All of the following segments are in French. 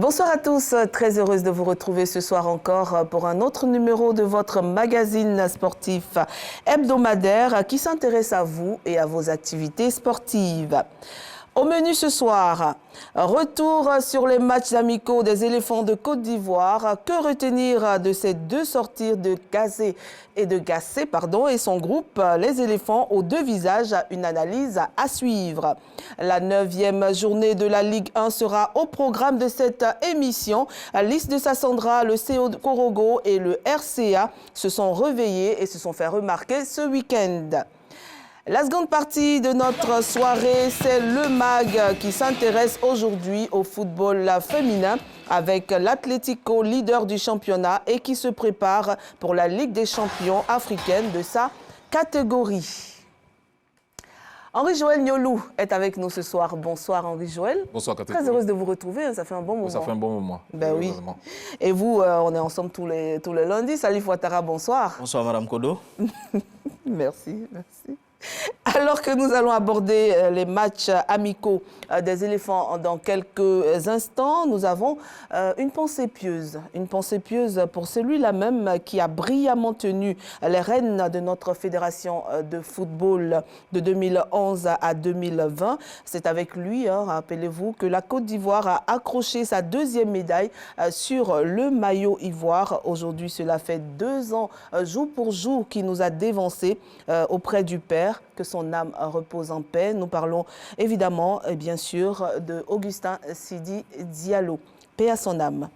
Bonsoir à tous, très heureuse de vous retrouver ce soir encore pour un autre numéro de votre magazine sportif hebdomadaire qui s'intéresse à vous et à vos activités sportives. Au menu ce soir, retour sur les matchs amicaux des éléphants de Côte d'Ivoire. Que retenir de ces deux sorties de Gassé et son groupe, les éléphants aux deux visages, une analyse à suivre. La 9e journée de la Ligue 1 sera au programme de cette émission. L'IS de Sassandra, le CO Korogo et le RCA se sont réveillés et se sont fait remarquer ce week-end. La seconde partie de notre soirée, c'est le MAG qui s'intéresse aujourd'hui au football féminin avec l'Atlético, leader du championnat et qui se prépare pour la Ligue des champions africaine de sa catégorie. Henri-Joël Niolou est avec nous ce soir. Bonsoir Henri-Joël. Bonsoir Cathy. Très heureuse de vous retrouver, ça fait un bon moment. Ça fait un bon moment. Ben oui. Et vous, on est ensemble tous les lundis. Salif Ouattara, bonsoir. Bonsoir Madame Kodo. Merci. Alors que nous allons aborder les matchs amicaux des éléphants dans quelques instants, nous avons une pensée pieuse pour celui-là même qui a brillamment tenu les rênes de notre fédération de football de 2011 à 2020. C'est avec lui, rappelez-vous, que la Côte d'Ivoire a accroché sa deuxième médaille sur le maillot ivoire. Aujourd'hui, cela fait 2 ans, jour pour jour, qu'il nous a dévancé auprès du Père. Que son âme repose en paix. Nous parlons évidemment et bien sûr de Augustin Sidi Diallo. Paix à son âme.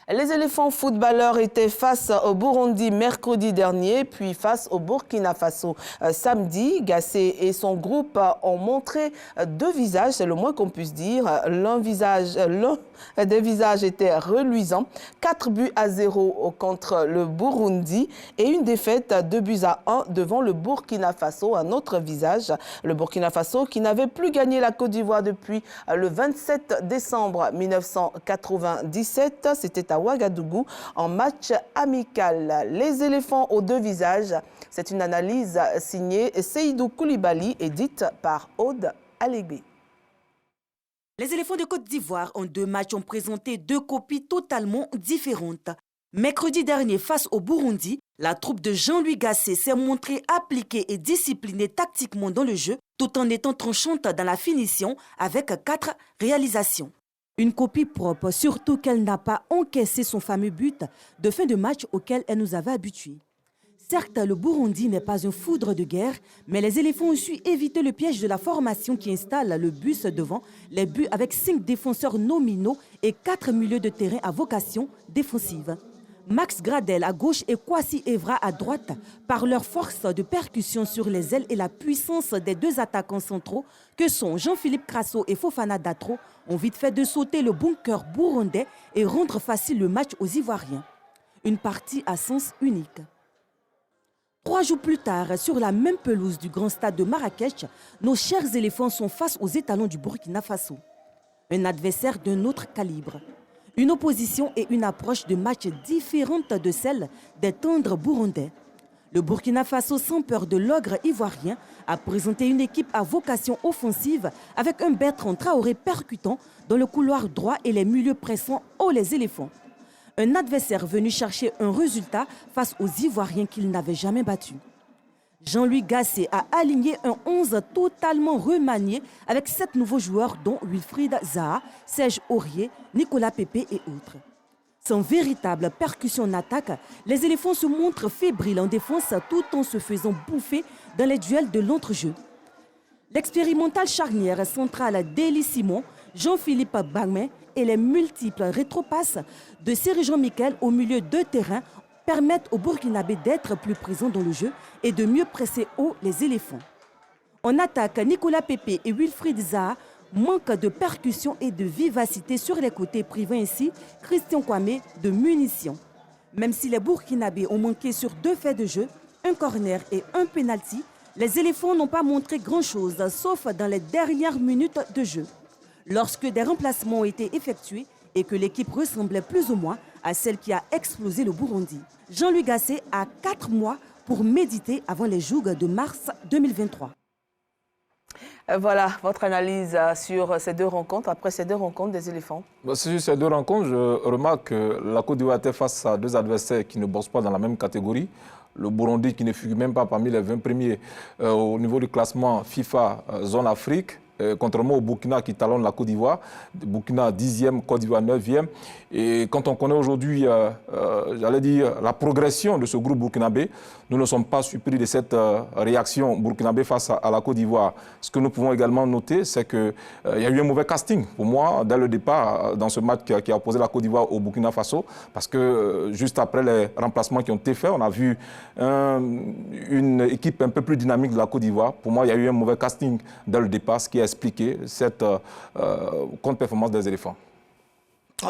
Les éléphants footballeurs étaient face au Burundi mercredi dernier, puis face au Burkina Faso samedi. Gassé et son groupe ont montré deux visages, c'est le moins qu'on puisse dire. L'un des visages était reluisant. 4-0 contre le Burundi et une défaite 2-1 devant le Burkina Faso. Un autre visage, le Burkina Faso qui n'avait plus gagné la Côte d'Ivoire depuis le 27 décembre 1997. C'était à Ouagadougou en match amical. Les éléphants aux deux visages, c'est une analyse signée Seydou Koulibaly et dite par Aude Alégbé. Les éléphants de Côte d'Ivoire en 2 matchs ont présenté 2 copies totalement différentes. Mercredi dernier, face au Burundi, la troupe de Jean-Louis Gassé s'est montrée appliquée et disciplinée tactiquement dans le jeu, tout en étant tranchante dans la finition avec 4 réalisations. Une copie propre, surtout qu'elle n'a pas encaissé son fameux but de fin de match auquel elle nous avait habitués. Certes, le Burundi n'est pas une foudre de guerre, mais les éléphants ont su éviter le piège de la formation qui installe le bus devant les buts avec 5 défenseurs nominaux et 4 milieux de terrain à vocation défensive. Max Gradel à gauche et Kwasi Evra à droite, par leur force de percussion sur les ailes et la puissance des 2 attaquants centraux que sont Jean-Philippe Crasso et Fofana Datro, ont vite fait de sauter le bunker burundais et rendre facile le match aux Ivoiriens. Une partie à sens unique. 3 jours plus tard, sur la même pelouse du grand stade de Marrakech, nos chers éléphants sont face aux étalons du Burkina Faso. Un adversaire d'un autre calibre. Une opposition et une approche de match différente de celle des tendres burundais. Le Burkina Faso, sans peur de l'ogre ivoirien, a présenté une équipe à vocation offensive avec un Bertrand Traoré percutant dans le couloir droit et les milieux pressants haut les éléphants. Un adversaire venu chercher un résultat face aux Ivoiriens qu'il n'avait jamais battus. Jean-Louis Gassé a aligné un 11 totalement remanié avec 7 nouveaux joueurs dont Wilfried Zaha, Serge Aurier, Nicolas Pépé et autres. Sans véritable percussion en attaque, les éléphants se montrent fébriles en défense tout en se faisant bouffer dans les duels de l'entrejeu. L'expérimental charnière centrale d'Élie Simon, Jean-Philippe Bagmé et les multiples rétropasses de Serge Miquel au milieu de terrain permettent aux Burkinabés d'être plus présents dans le jeu et de mieux presser haut les éléphants. En attaque, Nicolas Pépé et Wilfried Zaha manquent de percussion et de vivacité sur les côtés, privant ainsi Christian Kwame de munitions. Même si les Burkinabés ont manqué sur 2 faits de jeu, un corner et un penalty, les éléphants n'ont pas montré grand-chose, sauf dans les dernières minutes de jeu. Lorsque des remplacements ont été effectués et que l'équipe ressemblait plus ou moins à celle qui a explosé le Burundi. Jean-Louis Gassé a 4 mois pour méditer avant les Jougs de mars 2023. Voilà votre analyse sur ces deux rencontres, après ces deux rencontres des éléphants. Sur ces deux rencontres, je remarque que la Côte d'Ivoire était face à deux adversaires qui ne bossent pas dans la même catégorie. Le Burundi qui ne figure même pas parmi les 20 premiers au niveau du classement FIFA Zone Afrique. Contrairement au Burkina qui talonne la Côte d'Ivoire, Burkina 10e, Côte d'Ivoire 9e. Et quand on connaît aujourd'hui, j'allais dire, la progression de ce groupe burkinabé, nous ne sommes pas surpris de cette réaction burkinabé face à la Côte d'Ivoire. Ce que nous pouvons également noter, c'est qu'il y a eu un mauvais casting pour moi dès le départ dans ce match qui a opposé la Côte d'Ivoire au Burkina Faso, parce que juste après les remplacements qui ont été faits, on a vu une équipe un peu plus dynamique de la Côte d'Ivoire. Pour moi, il y a eu un mauvais casting dès le départ, ce qui a expliqué cette contre-performance des éléphants.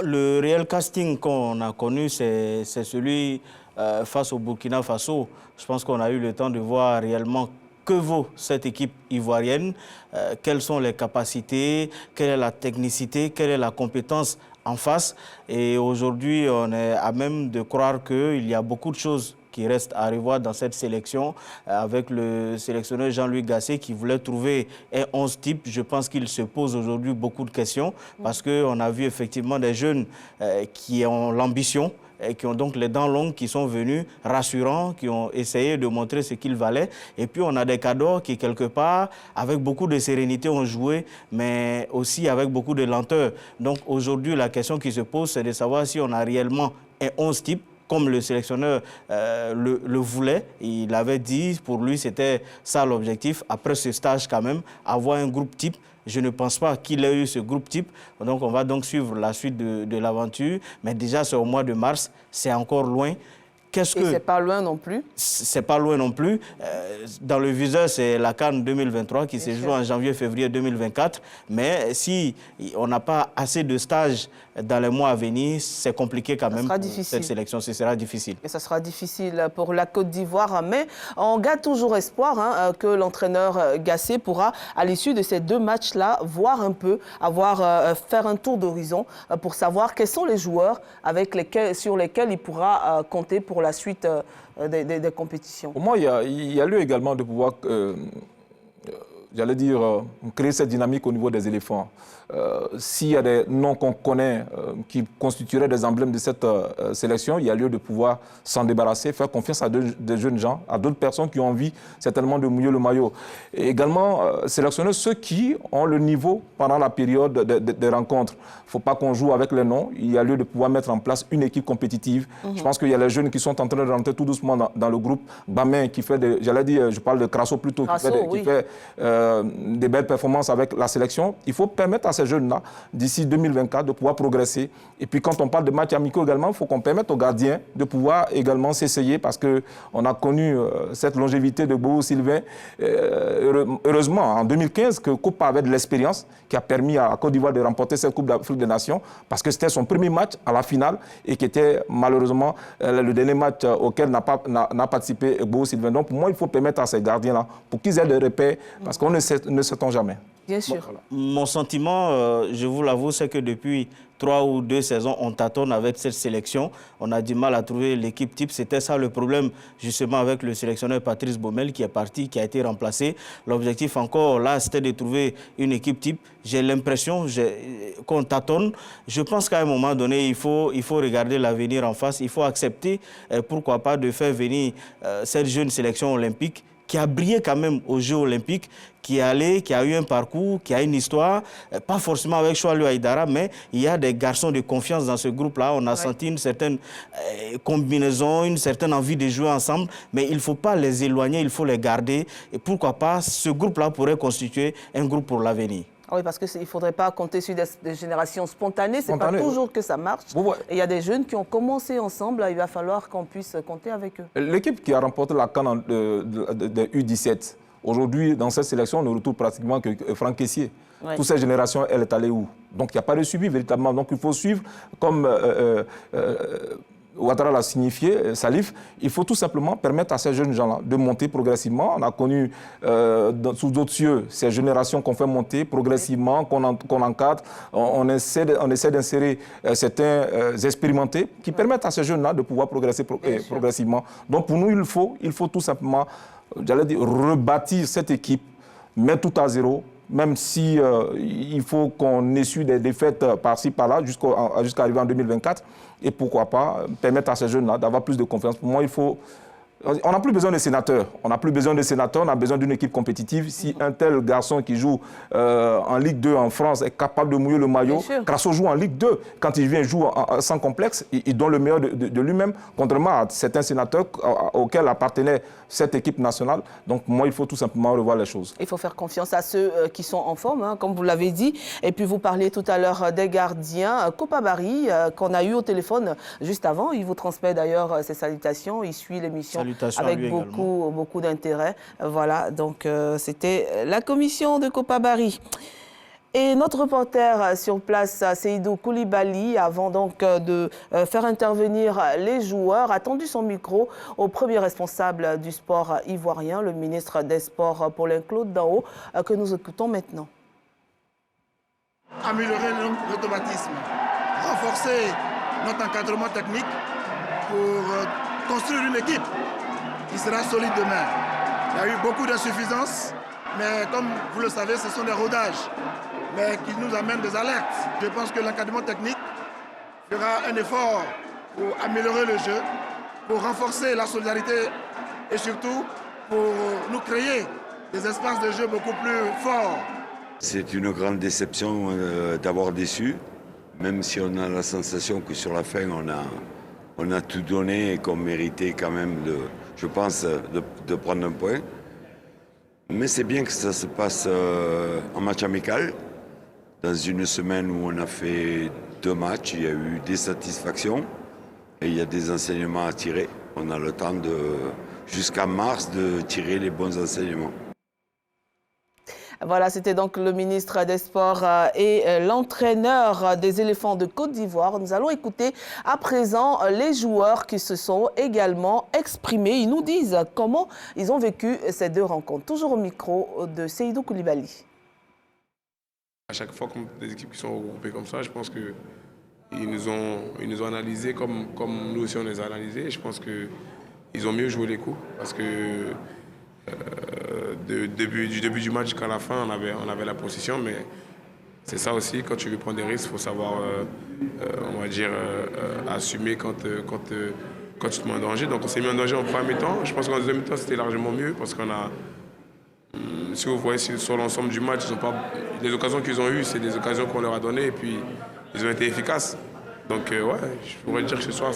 Le réel casting qu'on a connu, c'est celui face au Burkina Faso. Je pense qu'on a eu le temps de voir réellement que vaut cette équipe ivoirienne, quelles sont les capacités, quelle est la technicité, quelle est la compétence en face. Et aujourd'hui, on est à même de croire qu'il y a beaucoup de choses qui reste à revoir dans cette sélection avec le sélectionneur Jean-Louis Gasset qui voulait trouver un 11 type. Je pense qu'il se pose aujourd'hui beaucoup de questions parce qu'on a vu effectivement des jeunes qui ont l'ambition et qui ont donc les dents longues, qui sont venus rassurants, qui ont essayé de montrer ce qu'ils valaient. Et puis on a des cadors qui, quelque part, avec beaucoup de sérénité, ont joué, mais aussi avec beaucoup de lenteur. Donc aujourd'hui, la question qui se pose, c'est de savoir si on a réellement un 11 type, comme le sélectionneur le voulait. Il avait dit, pour lui, c'était ça l'objectif. Après ce stage, quand même, avoir un groupe type. Je ne pense pas qu'il ait eu ce groupe type. Donc, on va donc suivre la suite de l'aventure. Mais déjà, c'est au mois de mars. C'est encore loin. Et c'est pas loin non plus. C'est pas loin non plus. Dans le viseur, c'est la CAN 2023 qui se joue en janvier-février 2024. Mais si on n'a pas assez de stages dans les mois à venir, c'est compliqué quand même pour cette sélection. Ce sera difficile. Et ça sera difficile pour la Côte d'Ivoire. Mais on garde toujours espoir que l'entraîneur Gasset pourra, à l'issue de ces deux matchs-là, voir un peu, faire un tour d'horizon pour savoir quels sont les joueurs sur lesquels il pourra compter pour la suite des compétitions. Pour moi, il y a lieu également de pouvoir, j'allais dire, créer cette dynamique au niveau des éléphants. S'il y a des noms qu'on connaît qui constitueraient des emblèmes de cette sélection, il y a lieu de pouvoir s'en débarrasser, faire confiance à des jeunes gens, à d'autres personnes qui ont envie certainement de mouiller le maillot. Et également, sélectionner ceux qui ont le niveau pendant la période des rencontres. Il ne faut pas qu'on joue avec les noms. Il y a lieu de pouvoir mettre en place une équipe compétitive. Je pense qu'il y a les jeunes qui sont en train de rentrer tout doucement dans le groupe. Bamin qui fait, j'allais dire, je parle de Crasso plutôt, qui fait des belles performances avec la sélection. Il faut permettre à ces jeunes-là, d'ici 2024, de pouvoir progresser. Et puis quand on parle de matchs amicaux également, il faut qu'on permette aux gardiens de pouvoir également s'essayer parce qu'on a connu cette longévité de Bobo Sylvain. Heureusement, en 2015, que Copa avait de l'expérience qui a permis à la Côte d'Ivoire de remporter cette Coupe d'Afrique des Nations parce que c'était son premier match à la finale et qui était malheureusement le dernier match auquel n'a participé Bobo Sylvain. Donc pour moi, il faut permettre à ces gardiens-là, pour qu'ils aient des repères, parce qu'on ne sait-on jamais. Bien sûr. Voilà. Mon sentiment, je vous l'avoue, c'est que depuis 3 ou 2 saisons, on tâtonne avec cette sélection. On a du mal à trouver l'équipe type. C'était ça le problème, justement, avec le sélectionneur Patrice Baumel qui est parti, qui a été remplacé. L'objectif encore, là, c'était de trouver une équipe type. J'ai l'impression qu'on tâtonne. Je pense qu'à un moment donné, il faut regarder l'avenir en face. Il faut accepter, pourquoi pas, de faire venir cette jeune sélection olympique qui a brillé quand même aux Jeux Olympiques, qui a eu un parcours, qui a une histoire, pas forcément avec Choualou Aïdara, mais il y a des garçons de confiance dans ce groupe-là. On a senti une certaine combinaison, une certaine envie de jouer ensemble, mais il ne faut pas les éloigner, il faut les garder. Et pourquoi pas, ce groupe-là pourrait constituer un groupe pour l'avenir. Oui, parce qu'il ne faudrait pas compter sur des générations spontanées. Ce n'est pas toujours que ça marche. Et il y a des jeunes qui ont commencé ensemble. Il va falloir qu'on puisse compter avec eux. L'équipe qui a remporté la CAN de U17, aujourd'hui, dans cette sélection, on ne retrouve pratiquement que Franck Kessié. Toutes ces générations, elle est allée où? Donc, il n'y a pas de suivi véritablement. Donc, il faut suivre comme... Ouattara l'a signifié, Salif, il faut tout simplement permettre à ces jeunes gens-là de monter progressivement. On a connu sous d'autres cieux ces générations qu'on fait monter progressivement, qu'on encadre. On essaie d'insérer certains expérimentés qui permettent à ces jeunes-là de pouvoir progresser progressivement. Donc pour nous, il faut tout simplement, j'allais dire, rebâtir cette équipe, mettre tout à zéro, même si il faut qu'on essuie des défaites par-ci, par-là, jusqu'à arriver en 2024. Et pourquoi pas permettre à ces jeunes-là d'avoir plus de confiance. Pour moi, il faut... On n'a plus besoin de sénateurs. On n'a plus besoin de sénateurs, on a besoin d'une équipe compétitive. Si un tel garçon qui joue en Ligue 2 en France est capable de mouiller le maillot, Crasso joue en Ligue 2. Quand il vient jouer sans complexe, il donne le meilleur de lui-même, contrairement à certains sénateurs auxquels appartenait cette équipe nationale. Donc moi, il faut tout simplement revoir les choses. Il faut faire confiance à ceux qui sont en forme, hein, comme vous l'avez dit. Et puis vous parliez tout à l'heure des gardiens. Kopa Barry, qu'on a eu au téléphone juste avant, il vous transmet d'ailleurs ses salutations. Il suit l'émission avec beaucoup d'intérêt. Voilà, donc c'était la commission de Kopa Barry. Et notre reporter sur place, Seydou Koulibaly, avant donc de faire intervenir les joueurs, a tendu son micro au premier responsable du sport ivoirien, le ministre des Sports, Paulin Claude Dao, que nous écoutons maintenant. Améliorer l'automatisme, renforcer notre encadrement technique pour construire une équipe qui sera solide demain. Il y a eu beaucoup d'insuffisances, mais comme vous le savez, ce sont des rodages, mais qui nous amènent des alertes. Je pense que l'encadrement technique fera un effort pour améliorer le jeu, pour renforcer la solidarité et surtout pour nous créer des espaces de jeu beaucoup plus forts. C'est une grande déception d'avoir déçu, même si on a la sensation que sur la fin, on a tout donné et qu'on méritait quand même, je pense, de prendre un point. Mais c'est bien que ça se passe en match amical. Dans une semaine où on a fait 2 matchs, il y a eu des satisfactions et il y a des enseignements à tirer. On a le temps jusqu'à mars de tirer les bons enseignements. Voilà, c'était donc le ministre des Sports et l'entraîneur des éléphants de Côte d'Ivoire. Nous allons écouter à présent les joueurs qui se sont également exprimés. Ils nous disent comment ils ont vécu ces 2 rencontres. Toujours au micro de Seydou Koulibaly. À chaque fois, comme des équipes qui sont regroupées comme ça, je pense qu'ils nous ont analysés comme nous aussi on les a analysés. Je pense qu'ils ont mieux joué les coups parce que du début du match jusqu'à la fin, on avait la possession, mais c'est ça aussi, quand tu veux prendre des risques, il faut savoir, on va dire, assumer quand tu te mets en danger. Donc on s'est mis en danger en premier mi-temps. Je pense qu'en deuxième mi-temps, c'était largement mieux parce qu'on a... Si vous voyez sur l'ensemble du match, les occasions qu'ils ont eues, c'est des occasions qu'on leur a données et puis ils ont été efficaces. Donc ouais, je pourrais dire que ce soir,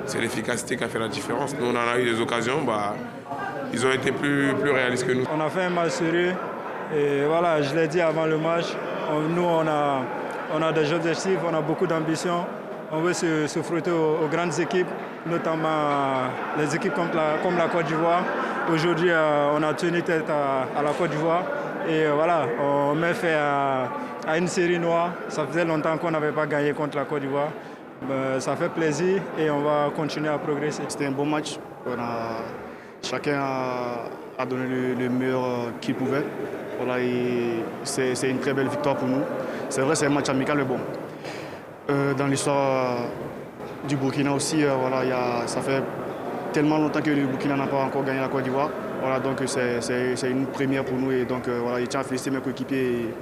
c'est l'efficacité qui a fait la différence. Nous, on en a eu des occasions, ils ont été plus réalistes que nous. On a fait un match sérieux et voilà, je l'ai dit avant le match, nous on a des objectifs, on a beaucoup d'ambition. On veut se frotter aux grandes équipes, notamment les équipes comme la Côte d'Ivoire. Aujourd'hui, on a tenu tête à la Côte d'Ivoire et voilà, on met fait à une série noire. Ça faisait longtemps qu'on n'avait pas gagné contre la Côte d'Ivoire. Ça fait plaisir et on va continuer à progresser. C'était un bon match. Chacun a donné le meilleur qu'il pouvait. Voilà, c'est une très belle victoire pour nous. C'est vrai, c'est un match amical, mais bon. Dans l'histoire du Burkina aussi, voilà, ça fait tellement longtemps que le Burkina n'a pas encore gagné la Côte d'Ivoire. Voilà, donc c'est une première pour nous et donc voilà, je tiens à féliciter mes coéquipiers.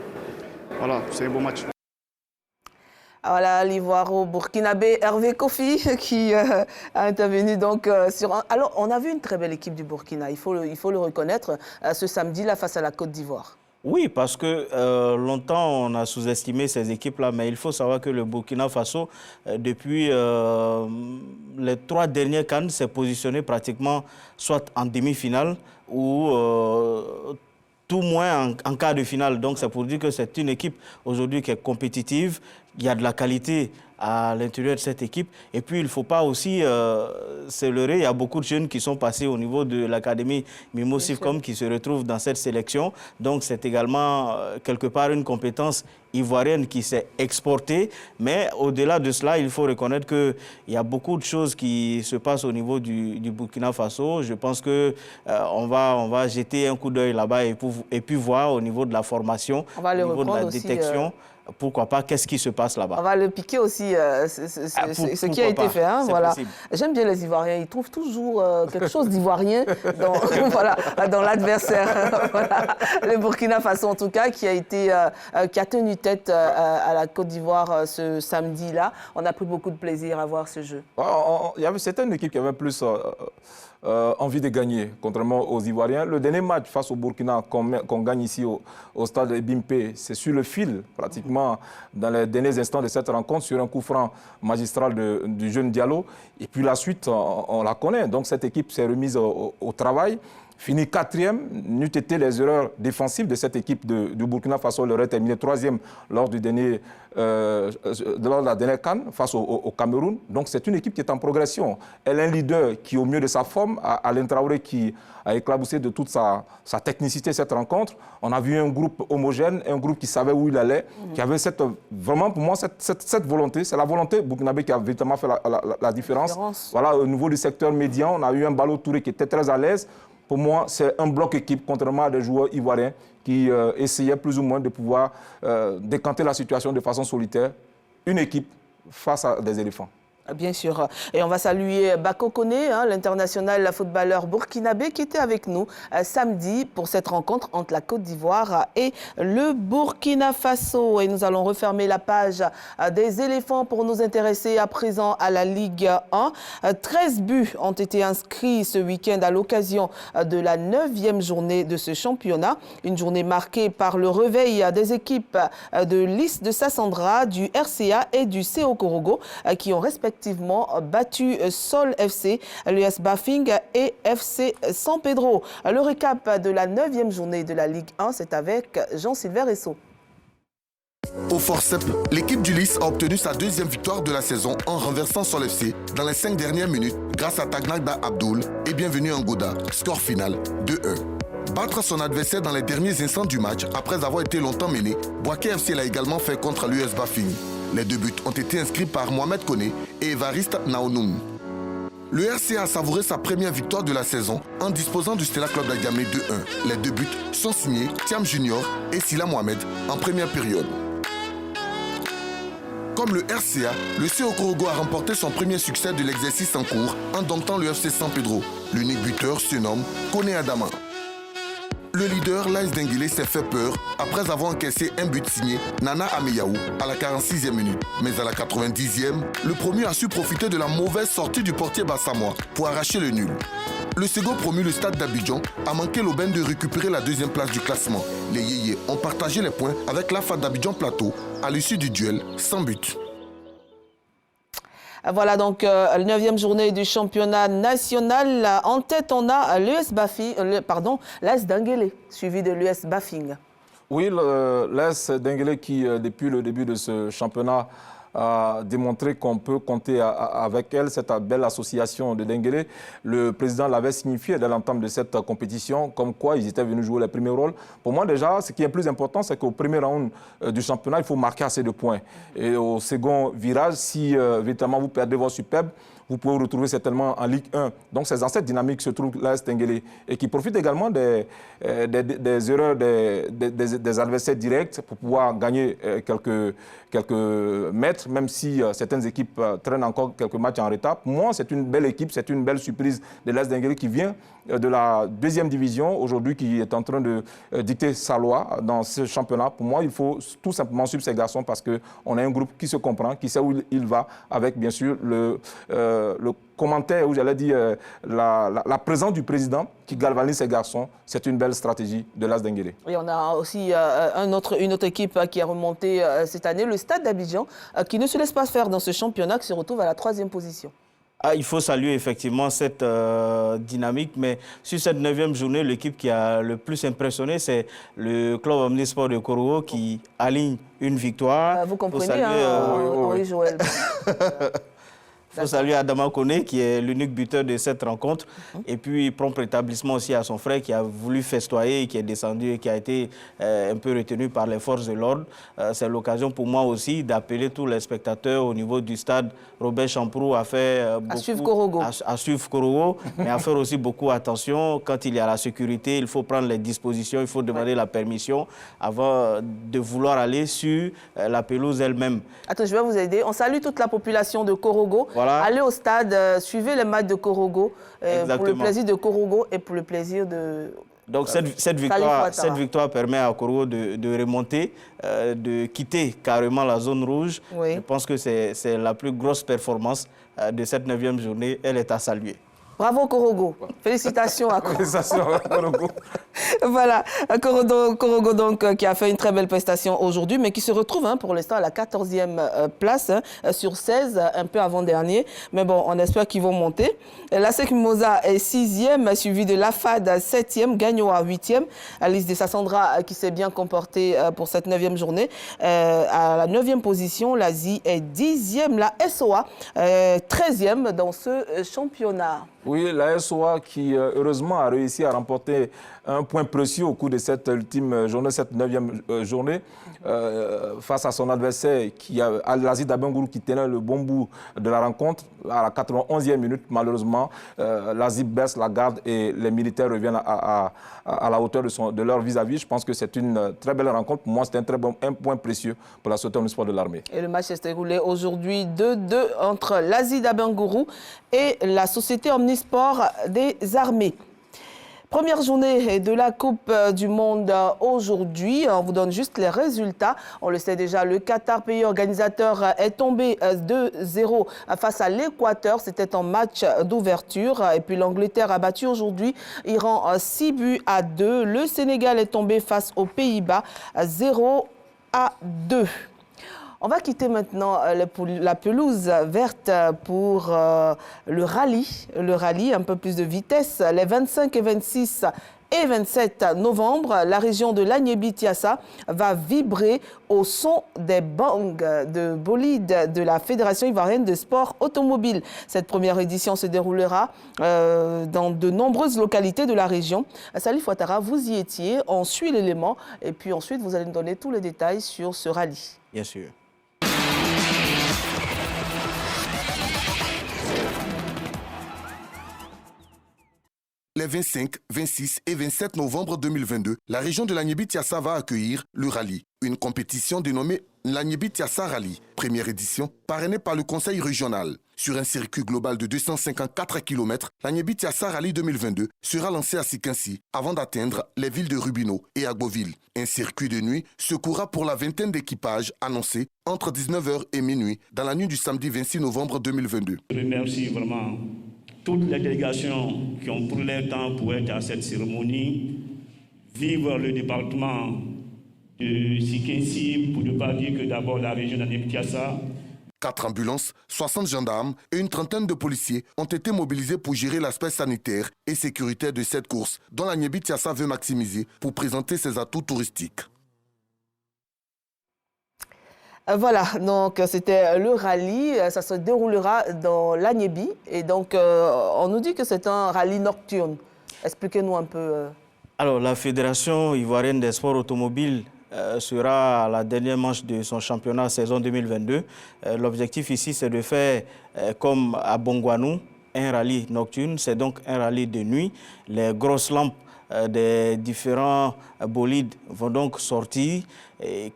Voilà, c'est un bon match. Voilà, l'Ivoiro-Burkinabé Hervé Kofi qui a intervenu donc sur... Alors, on a vu une très belle équipe du Burkina, il faut le reconnaître, ce samedi-là face à la Côte d'Ivoire. Oui, parce que longtemps, on a sous-estimé ces équipes-là, mais il faut savoir que le Burkina Faso, depuis les 3 dernières CAN, s'est positionné pratiquement soit en demi-finale ou tout moins en quart de finale. Donc, c'est pour dire que c'est une équipe aujourd'hui qui est compétitive. Il y a de la qualité à l'intérieur de cette équipe. Et puis, il ne faut pas aussi se leurrer. Il y a beaucoup de jeunes qui sont passés au niveau de l'académie Mimo Sifcom qui se retrouvent dans cette sélection. Donc, c'est également quelque part une compétence ivoirienne qui s'est exportée. Mais au-delà de cela, il faut reconnaître qu'il y a beaucoup de choses qui se passent au niveau du Burkina Faso. Je pense qu'on va jeter un coup d'œil là-bas et puis voir au niveau de la formation, au niveau de la détection. Pourquoi pas, qu'est-ce qui se passe là-bas? On va le piquer aussi, ce qui a été fait. Hein, voilà. J'aime bien les Ivoiriens, ils trouvent toujours quelque chose d'ivoirien dans, voilà, dans l'adversaire. Voilà. Le Burkina Faso, en tout cas, qui a tenu tête à la Côte d'Ivoire ce samedi-là. On a pris beaucoup de plaisir à voir ce jeu. C'était une équipe qui avait plus envie de gagner, contrairement aux Ivoiriens. Le dernier match face au Burkina qu'on gagne ici au stade de Bimpe, c'est sur le fil, pratiquement dans les derniers instants de cette rencontre, sur un coup franc magistral du jeune Diallo. Et puis la suite, on la connaît. Donc cette équipe s'est remise au travail. Fini 4e, n'eût été les erreurs défensives de cette équipe du Burkina Faso, elle aurait terminé 3e lors de la dernière CAN face au Cameroun. Donc c'est une équipe qui est en progression. Elle a un leader qui est au mieux de sa forme, Alain Traoré, qui a éclaboussé de toute sa technicité cette rencontre. On a vu un groupe homogène, un groupe qui savait où il allait, qui avait vraiment pour moi cette volonté. C'est la volonté burkinabé qui a véritablement fait la différence. Voilà, au niveau du secteur médian, on a eu un Ballo Touré qui était très à l'aise. Pour moi, c'est un bloc équipe, contrairement à des joueurs ivoiriens qui essayaient plus ou moins de pouvoir décanter la situation de façon solitaire. Une équipe face à des éléphants. Bien sûr. Et on va saluer Bako Koné, l'international footballeur burkinabé qui était avec nous samedi pour cette rencontre entre la Côte d'Ivoire et le Burkina Faso. Et nous allons refermer la page des éléphants pour nous intéresser à présent à la Ligue 1. 13 buts ont été inscrits ce week-end à l'occasion de la 9e journée de ce championnat. Une journée marquée par le réveil des équipes de l'IS de Sassandra, du RCA et du CO Korogo qui ont respectivement battu Sol FC, l'US Bafing et FC San Pedro. Le récap de la 9e journée de la Ligue 1, c'est avec Jean-Sylvain Ressot. Au forceps, l'équipe du Lys a obtenu sa 2e victoire de la saison en renversant Sol FC dans les 5 dernières minutes grâce à Tagnagda Abdoul et Bienvenue Angoda. Score final 2-1. Battre son adversaire dans les derniers instants du match après avoir été longtemps mené, Boaké FC l'a également fait contre l'US Bafing. Les 2 buts ont été inscrits par Mohamed Koné et Evariste Naonoum. Le RCA a savouré sa première victoire de la saison en disposant du Stella Club d'Agamé 2-1. Les 2 buts sont signés Thiam Junior et Silla Mohamed en première période. Comme le RCA, le CO Korogo a remporté son premier succès de l'exercice en cours en domptant le FC San Pedro. L'unique buteur se nomme Koné Adama. Le leader, Laïs Denguele, s'est fait peur après avoir encaissé un but signé Nana Ameyaou à la 46e minute. Mais à la 90e, le promu a su profiter de la mauvaise sortie du portier bassamois pour arracher le nul. Le second promu, le Stade d'Abidjan, a manqué l'aubaine de récupérer la 2e place du classement. Les Yéyés ont partagé les points avec l'AFA d'Abidjan Plateau à l'issue du duel sans but. Voilà donc la 9e journée du championnat national. En tête, on a l'AS Denguele, suivi de l'US Bafing. Oui, l'AS Denguele qui, depuis le début de ce championnat, a démontré qu'on peut compter avec elle, cette belle association de Denguele. Le président l'avait signifié dès l'entame de cette compétition, comme quoi ils étaient venus jouer les premiers rôles. Pour moi déjà, ce qui est plus important, c'est qu'au premier round du championnat, il faut marquer assez de points. Et au second virage, si véritablement vous perdez votre superbe, vous pouvez vous retrouver certainement en Ligue 1. Donc c'est dans cette dynamique que se trouve l'AS Denguele et qui profite également des erreurs des adversaires directs pour pouvoir gagner quelques mètres, même si certaines équipes traînent encore quelques matchs en retard. Pour moi, c'est une belle équipe, c'est une belle surprise de l'AS Denguele qui vient de la 2e division aujourd'hui, qui est en train de dicter sa loi dans ce championnat. Pour moi, il faut tout simplement suivre ces garçons parce qu'on a un groupe qui se comprend, qui sait où il va, avec bien sûr le commentaire, ou j'allais dire la présence du président qui galvanise ces garçons. C'est une belle stratégie de l'AS Denguele. Et on a aussi une autre équipe qui a remonté cette année, le Stade d'Abidjan, qui ne se laisse pas faire dans ce championnat, qui se retrouve à la 3e position. Il faut saluer effectivement cette dynamique, mais sur cette 9e journée, l'équipe qui a le plus impressionné, c'est le club omnisport de Korogo qui aligne une victoire. Vous comprenez, Henri Joël. Il faut saluer Adama Koné, qui est l'unique buteur de cette rencontre. Et puis, prompt rétablissement aussi à son frère qui a voulu festoyer, qui est descendu et qui a été un peu retenu par les forces de l'ordre. C'est l'occasion pour moi aussi d'appeler tous les spectateurs au niveau du stade Robert Champrou à faire beaucoup... À suivre Korogo, mais à faire aussi beaucoup attention. Quand il y a la sécurité, il faut prendre les dispositions, il faut demander la permission avant de vouloir aller sur la pelouse elle-même. Attends, je vais vous aider. On salue toute la population de Korogo. Voilà. Allez au stade, suivez les matchs de Korogo pour le plaisir de Korogo et pour le plaisir de... Donc cette victoire permet à Korogo de remonter, de quitter carrément la zone rouge. Oui. Je pense que c'est la plus grosse performance de cette 9e journée. Elle est à saluer. Bravo Korogo. Félicitations à Korogo. Félicitations à Korogo. Voilà, Korogo donc, qui a fait une très belle prestation aujourd'hui, mais qui se retrouve pour l'instant à la 14e place sur 16, un peu avant-dernier. Mais bon, on espère qu'ils vont monter. L'ASEC Mimosa est 6e, suivi de l'AFAD 7e, Gagnoa 8e. Alice de Sassandra qui s'est bien comportée pour cette 9e journée. À la 9e position, l'Asie est 10e, la SOA 13e dans ce championnat. Oui, la SOA qui, heureusement, a réussi à remporter un point précieux au cours de cette ultime journée, cette 9e journée, face à son adversaire, Al-Aziz Dabengourou, qui tenait le bon bout de la rencontre. À la 91e minute, malheureusement, l'Aziz baisse la garde et les militaires reviennent à la hauteur de leur vis-à-vis. Je pense que c'est une très belle rencontre. Pour moi, c'est un point précieux pour la sauveteur municipale de l'armée. Et le match s'est déroulé aujourd'hui 2-2 entre l'Aziz Dabengourou et la société Omnisport des armées. Première journée de la Coupe du Monde aujourd'hui. On vous donne juste les résultats. On le sait déjà, le Qatar, pays organisateur, est tombé 2-0 face à l'Équateur. C'était en match d'ouverture. Et puis l'Angleterre a battu aujourd'hui Iran 6-2. Le Sénégal est tombé face aux Pays-Bas 0-2. On va quitter maintenant la pelouse verte pour le rallye, un peu plus de vitesse. Les 25 et 26 et 27 novembre, la région de l'Agnébi-Tiassa va vibrer au son des bangs de bolides de la Fédération ivoirienne de sport automobile. Cette première édition se déroulera dans de nombreuses localités de la région. Salif Ouattara, vous y étiez, on suit l'élément et puis ensuite vous allez nous donner tous les détails sur ce rallye. Bien sûr. Les 25, 26 et 27 novembre 2022, la région de l'Agnébi-Tiassa va accueillir le rallye, une compétition dénommée l'Agnébi-Tiassa Rallye, première édition, parrainée par le Conseil régional. Sur un circuit global de 254 km, l'Agnébi-Tiassa Rallye 2022 sera lancé à Sikinsi avant d'atteindre les villes de Rubino et Agboville. Un circuit de nuit secourra pour la vingtaine d'équipages annoncés entre 19h et minuit dans la nuit du samedi 26 novembre 2022. Je remercie vraiment toutes les délégations qui ont pris leur temps pour être à cette cérémonie, vivre le département de Sikinsi, pour ne pas dire que d'abord la région d'Agnébi-Tiassa. 4 ambulances, 60 gendarmes et une trentaine de policiers ont été mobilisés pour gérer l'aspect sanitaire et sécuritaire de cette course, dont l'Agnébi-Tiassa veut maximiser pour présenter ses atouts touristiques. Voilà, donc c'était le rallye, ça se déroulera dans l'Agnébi et donc on nous dit que c'est un rallye nocturne. Expliquez-nous un peu. Alors la Fédération ivoirienne des sports automobiles sera à la dernière manche de son championnat saison 2022. L'objectif ici, c'est de faire comme à Bongouanou, un rallye nocturne, c'est donc un rallye de nuit. Les grosses lampes des différents bolides vont donc sortir.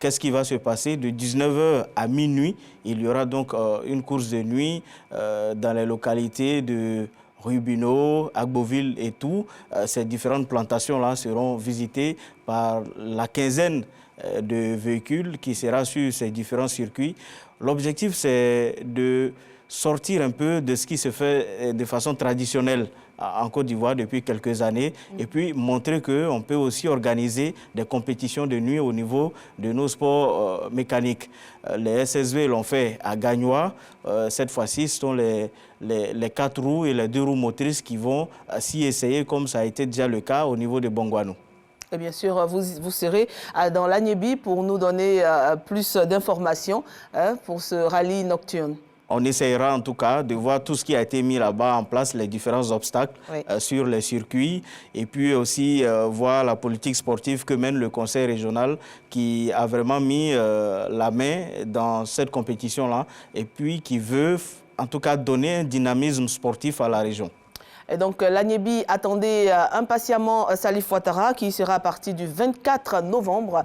Qu'est-ce qui va se passer? De 19h à minuit, il y aura donc une course de nuit dans les localités de Rubino, Agboville et tout. Ces différentes plantations-là seront visitées par la quinzaine de véhicules qui sera sur ces différents circuits. L'objectif, c'est de sortir un peu de ce qui se fait de façon traditionnelle en Côte d'Ivoire depuis quelques années et puis montrer qu'on peut aussi organiser des compétitions de nuit au niveau de nos sports mécaniques. Les SSV l'ont fait à Gagnoa. Cette fois-ci, ce sont les 4 roues et les 2 roues motrices qui vont s'y essayer comme ça a été déjà le cas au niveau de Bongouanou. Et bien sûr, vous serez dans l'Agnébi pour nous donner plus d'informations pour ce rallye nocturne. On essaiera en tout cas de voir tout ce qui a été mis là-bas en place, les différents obstacles sur les circuits, et puis aussi voir la politique sportive que mène le conseil régional qui a vraiment mis la main dans cette compétition-là et puis qui veut en tout cas donner un dynamisme sportif à la région. Et donc, l'Agnébi attendait impatiemment Salif Ouattara qui sera parti du 24 novembre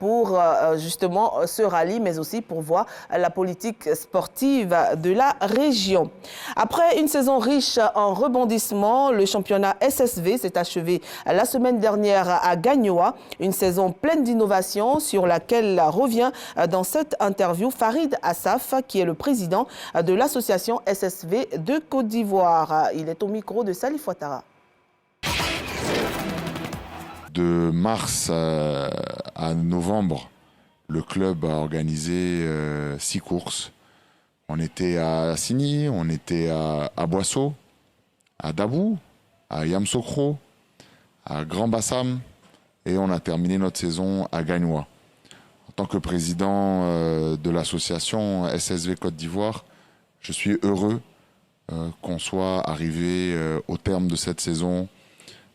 pour justement ce rallye, mais aussi pour voir la politique sportive de la région. Après une saison riche en rebondissements, le championnat SSV s'est achevé la semaine dernière à Gagnoa. Une saison pleine d'innovations sur laquelle revient dans cette interview Farid Assaf, qui est le président de l'association SSV de Côte d'Ivoire. Il est au micro de Salif Ouattara. De mars à novembre, le club a organisé 6 courses. On était à Signy, on était à Boisseau, à Dabou, à Yamsokro, à Grand Bassam et on a terminé notre saison à Gagnoa. En tant que président de l'association SSV Côte d'Ivoire, je suis heureux qu'on soit arrivé au terme de cette saison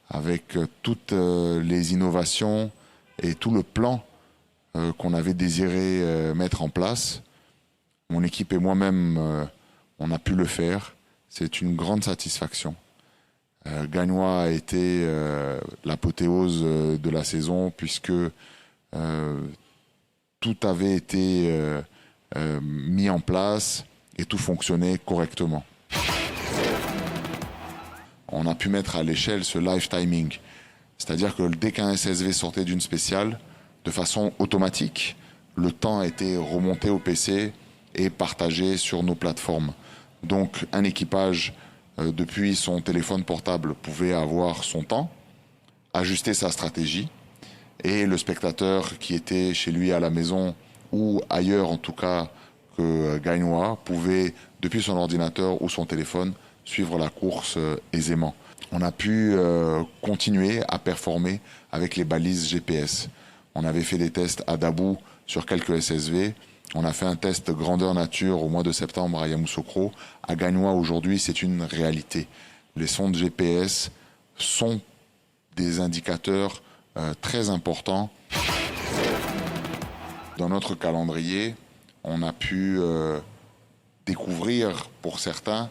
avec toutes les innovations et tout le plan qu'on avait désiré mettre en place. Mon équipe et moi-même, on a pu le faire. C'est une grande satisfaction. Gagnoa a été l'apothéose de la saison puisque tout avait été mis en place et tout fonctionnait correctement. On a pu mettre à l'échelle ce live timing. C'est-à-dire que dès qu'un SSV sortait d'une spéciale, de façon automatique, le temps a été remonté au PC et partagé sur nos plateformes. Donc un équipage, depuis son téléphone portable, pouvait avoir son temps, ajuster sa stratégie, et le spectateur qui était chez lui à la maison ou ailleurs en tout cas que Gagnoa pouvait, depuis son ordinateur ou son téléphone, suivre la course aisément. On a pu continuer à performer avec les balises GPS. On avait fait des tests à Dabou sur quelques SSV. On a fait un test grandeur nature au mois de septembre à Yamoussoukro. À Gagnoa, aujourd'hui, c'est une réalité. Les sondes GPS sont des indicateurs très importants. Dans notre calendrier, on a pu découvrir pour certains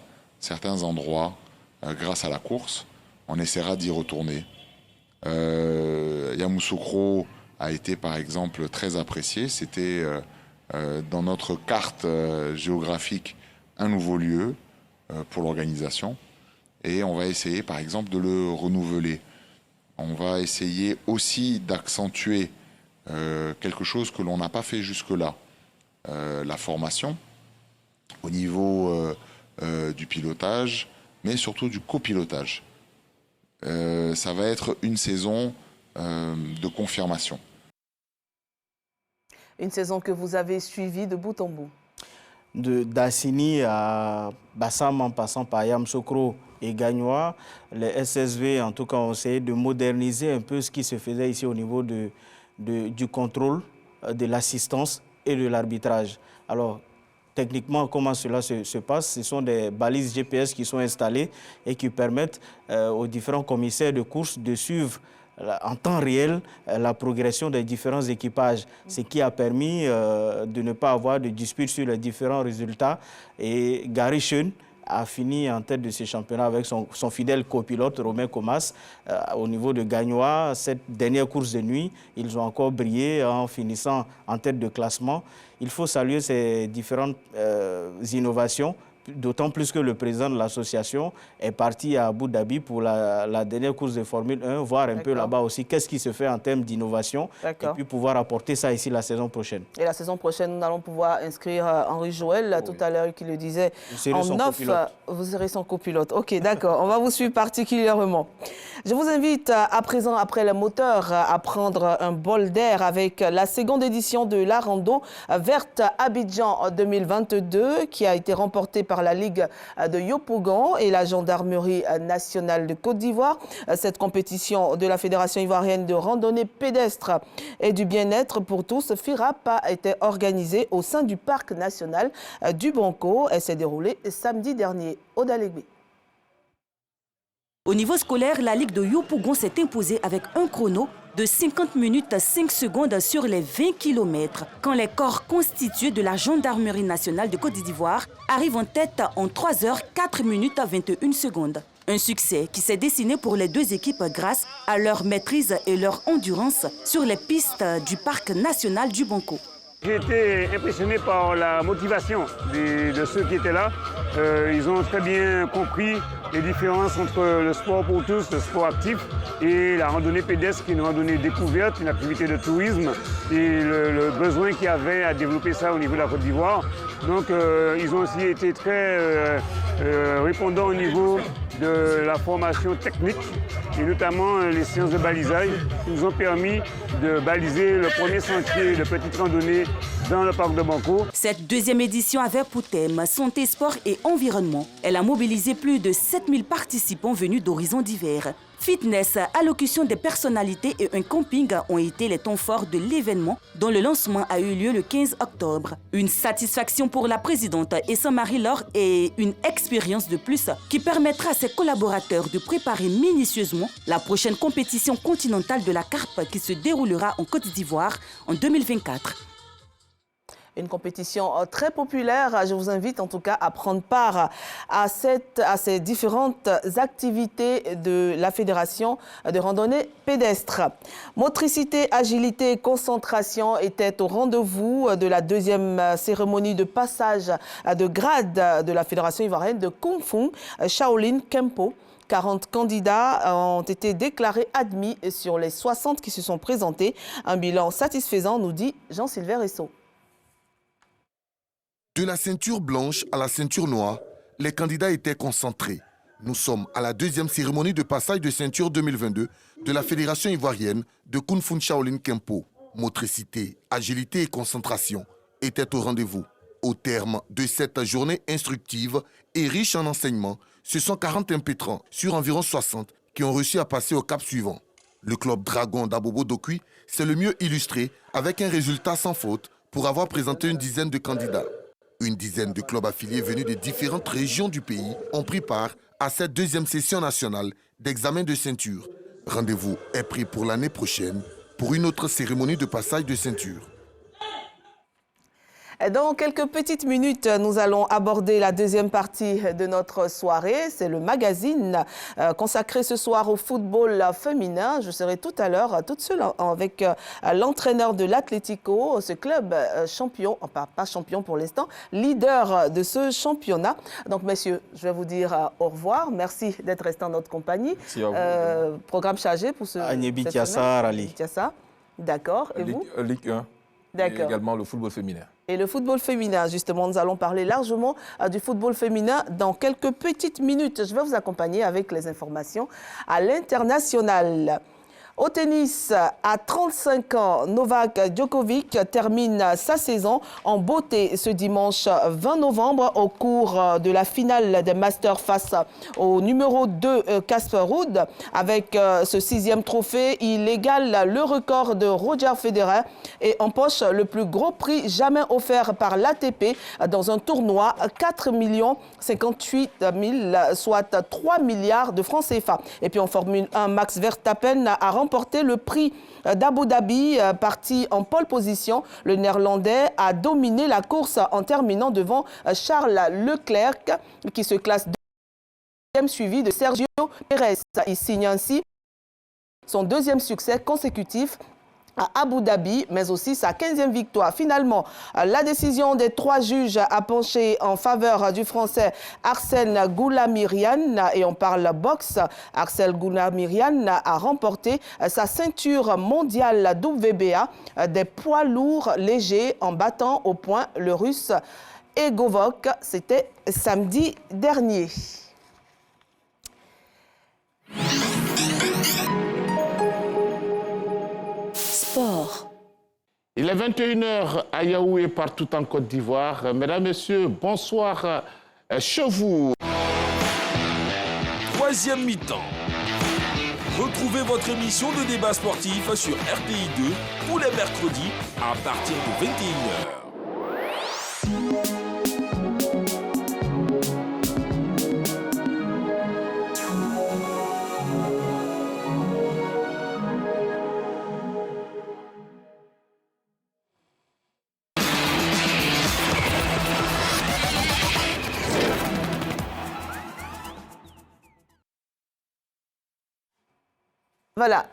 endroits grâce à la course. On essaiera d'y retourner. Yamoussoukro a été par exemple très apprécié. C'était dans notre carte géographique un nouveau lieu pour l'organisation. Et on va essayer par exemple de le renouveler. On va essayer aussi d'accentuer quelque chose que l'on n'a pas fait jusque-là. La formation au niveau du pilotage, mais surtout du copilotage. Ça va être une saison de confirmation. Une saison que vous avez suivie de bout en bout. D'Assini à Bassam en passant par Yamoussoukro et Gagnoa, les SSV en tout cas ont essayé de moderniser un peu ce qui se faisait ici au niveau du contrôle, de l'assistance et de l'arbitrage. Alors, techniquement, comment cela se passe? Ce sont des balises GPS qui sont installées et qui permettent aux différents commissaires de course de suivre en temps réel la progression des différents équipages, ce qui a permis de ne pas avoir de disputes sur les différents résultats. Et Gary Schoen a fini en tête de ce championnat avec son fidèle copilote Romain Comas. Au niveau de Gagnoa, cette dernière course de nuit, ils ont encore brillé en finissant en tête de classement. Il faut saluer ces différentes innovations, d'autant plus que le président de l'association est parti à Abu Dhabi pour la dernière course de Formule 1, voir un peu là-bas aussi qu'est-ce qui se fait en termes d'innovation et puis pouvoir apporter ça ici la saison prochaine. Et la saison prochaine, nous allons pouvoir inscrire Henri Joël, tout à l'heure, qui le disait en off. Vous serez son copilote. Ok, d'accord. On va vous suivre particulièrement. Je vous invite à présent, après le moteur, à prendre un bol d'air avec la seconde édition de la Rando Verte Abidjan 2022 qui a été remportée par par la Ligue de Yopougon et la Gendarmerie nationale de Côte d'Ivoire. Cette compétition de la Fédération ivoirienne de randonnée pédestre et du bien-être pour tous, FIRAP, a été organisée au sein du parc national du Banco. Elle s'est déroulée samedi dernier. Oda Legbe. Au niveau scolaire, la Ligue de Yopougon s'est imposée avec un chrono de 50 minutes 5 secondes sur les 20 km, quand les corps constitués de la Gendarmerie nationale de Côte d'Ivoire arrivent en tête en 3 heures 4 minutes 21 secondes. Un succès qui s'est dessiné pour les deux équipes grâce à leur maîtrise et leur endurance sur les pistes du parc national du Banco. J'ai été impressionné par la motivation de ceux qui étaient là. Ils ont très bien compris les différences entre le sport pour tous, le sport actif, et la randonnée pédestre, qui est une randonnée découverte, une activité de tourisme, et le besoin qu'il y avait à développer ça au niveau de la Côte d'Ivoire. Donc ils ont aussi été très répondants au niveau de la formation technique, et notamment les séances de balisage qui nous ont permis de baliser le premier sentier de petite randonnée dans le parc de Banco. Cette deuxième édition avait pour thème santé, sport et environnement. Elle a mobilisé plus de 7000 participants venus d'horizons divers. Fitness, allocution des personnalités et un camping ont été les temps forts de l'événement dont le lancement a eu lieu le 15 octobre. Une satisfaction pour la présidente Essa-Marie Laure et une expérience de plus qui permettra à ses collaborateurs de préparer minutieusement la prochaine compétition continentale de la carpe qui se déroulera en Côte d'Ivoire en 2024. Une compétition très populaire. Je vous invite en tout cas à prendre part à ces différentes activités de la Fédération de randonnée pédestre. Motricité, agilité et concentration étaient au rendez-vous de la deuxième cérémonie de passage de grade de la Fédération ivoirienne de Kung Fu Shaolin Kempo. 40 candidats ont été déclarés admis sur les 60 qui se sont présentés. Un bilan satisfaisant, nous dit Jean-Sylvain Ressot. De la ceinture blanche à la ceinture noire, les candidats étaient concentrés. Nous sommes à la deuxième cérémonie de passage de ceinture 2022 de la Fédération ivoirienne de Kung Fu Shaolin Kempo. Motricité, agilité et concentration étaient au rendez-vous. Au terme de cette journée instructive et riche en enseignements, ce sont 40 impétrants sur environ 60 qui ont réussi à passer au cap suivant. Le club Dragon d'Abobo Dokui s'est le mieux illustré avec un résultat sans faute pour avoir présenté une dizaine de candidats. Une dizaine de clubs affiliés venus de différentes régions du pays ont pris part à cette deuxième session nationale d'examen de ceinture. Rendez-vous est pris pour l'année prochaine pour une autre cérémonie de passage de ceinture. Dans quelques petites minutes, nous allons aborder la deuxième partie de notre soirée. C'est le magazine consacré ce soir au football féminin. Je serai tout à l'heure toute seule avec l'entraîneur de l'Atlético, ce club champion, pas champion pour l'instant, leader de ce championnat. Donc messieurs, je vais vous dire au revoir. Merci d'être restés en notre compagnie. Merci à vous. Programme chargé pour ce Agnebi Tiassa, Rally. D'accord. Et vous? Ligue 1. D'accord. Et également le football féminin. Et le football féminin, justement, nous allons parler largement du football féminin dans quelques petites minutes. Je vais vous accompagner avec les informations à l'international. Au tennis, à 35 ans, Novak Djokovic termine sa saison en beauté ce dimanche 20 novembre au cours de la finale des Masters face au numéro 2 Casper Ruud. Avec ce 6e trophée, il égale le record de Roger Federer et empoche le plus gros prix jamais offert par l'ATP dans un tournoi, 4 058 000, soit 3 milliards de francs CFA. Et puis en Formule 1, Max Verstappen a remporté le prix d'Abu Dhabi, parti en pole position. Le Néerlandais a dominé la course en terminant devant Charles Leclerc, qui se classe deuxième, suivi de Sergio Pérez. Il signe ainsi son deuxième succès consécutif à Abu Dhabi, mais aussi sa 15e victoire. Finalement, la décision des 3 juges a penché en faveur du Français Arsène Goulamirian, et on parle boxe. Arsène Goulamirian a remporté sa ceinture mondiale WBA des poids lourds légers en battant au point le Russe Egovok. C'était samedi dernier. Sport. Il est 21h à Yaoundé, partout en Côte d'Ivoire. Mesdames, Messieurs, bonsoir Chez vous. Troisième mi-temps. Retrouvez votre émission de débat sportif sur RTI2 tous les mercredis à partir de 21h. Voilà.